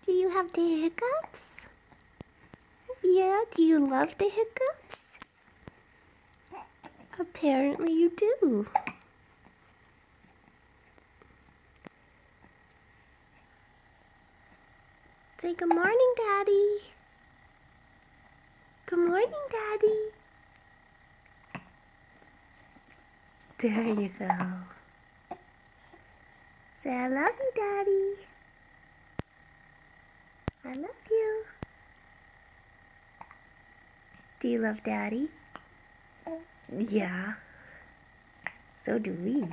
Do you have the hiccups? Yeah, do you love the hiccups? Apparently you do. Say good morning, Daddy. Good morning, Daddy. There you go. Say, I love you, Daddy. I love you. Do you love Daddy? Yeah. So do we.